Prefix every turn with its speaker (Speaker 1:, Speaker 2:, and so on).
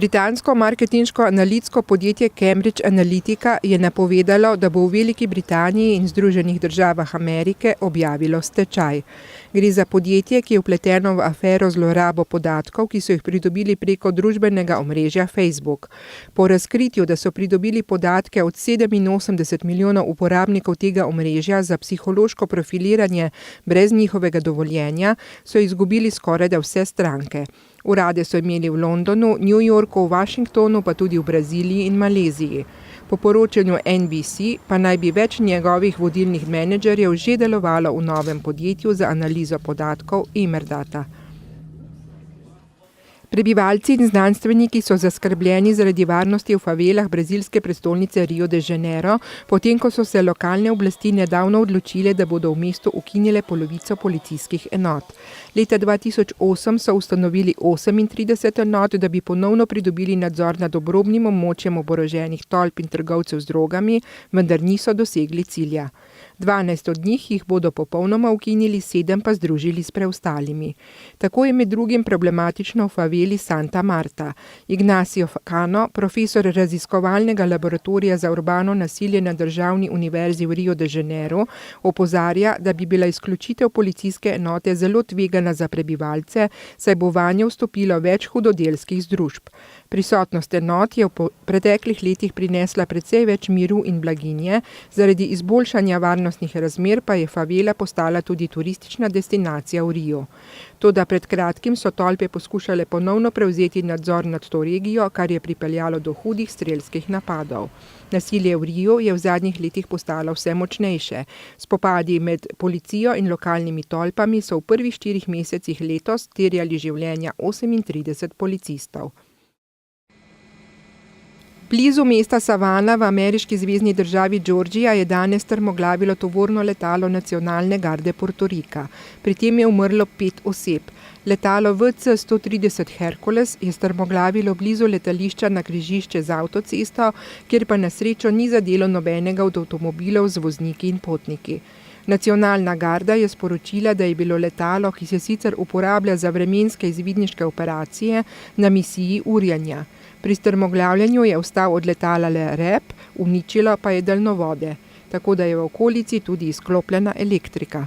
Speaker 1: Britansko marketinško-analitsko podjetje Cambridge Analytica je napovedalo, da bo v Veliki Britaniji in Združenih državah Amerike objavilo stečaj. Gre za podjetje, ki je vpleteno v afero zlorabo podatkov, ki so jih pridobili preko družbenega omrežja Facebook. Po razkritju, da so pridobili podatke od 87 milijonov uporabnikov tega omrežja za psihološko profiliranje brez njihovega dovoljenja, so izgubili skorajda vse stranke. Urade so imeli v Londonu, New Yorku, Washingtonu, pa tudi v Braziliji in Maleziji. Po poročanju NBC pa naj bi več njegovih vodilnih menedžerjev že delovalo v novem podjetju za analizo podatkov Emerdata. Prebivalci in znanstveniki so zaskrbljeni zaradi varnosti v favelah brazilske prestolnice Rio de Janeiro, potem ko so se lokalne oblasti nedavno odločile, da bodo v mestu ukinile polovico policijskih enot. Leta 2008 so ustanovili 38 enot, da bi ponovno pridobili nadzor nad obrobnim območjem oboroženih tolp in trgovcev z drogami, vendar niso dosegli cilja. 12 od njih jih bodo popolnoma ukinili, 7 pa združili s preostalimi. Tako je med drugim problematično v faveli Santa Marta. Ignacio Cano, profesor raziskovalnega laboratorija za urbano nasilje na Državni univerzi v Rio de Janeiro, opozarja, da bi bila izključitev policijske enote zelo tvegana za prebivalce, saj bo vanjo vstopilo več hudodelskih združb. Prisotnost enot je v preteklih letih prinesla precej več miru in blaginje, zaradi izboljšanja varnostnih razmer pa je favela postala tudi turistična destinacija v Rio. Toda pred kratkim so tolpe poskušale ponovno prevzeti nadzor nad to regijo, kar je pripeljalo do hudih strelskih napadov. Nasilje v Riu je v zadnjih letih postalo vse močnejše. Spopadi med policijo in lokalnimi tolpami so v prvih 4 mesecih letos terjali življenja 38 policistov. Blizu mesta Savana v ameriški zvezni državi Georgija je danes strmoglavilo tovorno letalo nacionalne garde Portorika. Pri tem je umrlo 5 oseb. Letalo VC-130 Hercules je strmoglavilo blizu letališča na križišče z avtocesto, kjer pa na srečo ni zadelo nobenega od avtomobilov z vozniki in potniki. Nacionalna garda je sporočila, da je bilo letalo, ki se sicer uporablja za vremenske izvidniške operacije, na misiji urjenja. Pri strmoglavljanju je ostal od letala le rep, uničilo pa je daljnovode, tako da je v okolici tudi izklopljena elektrika.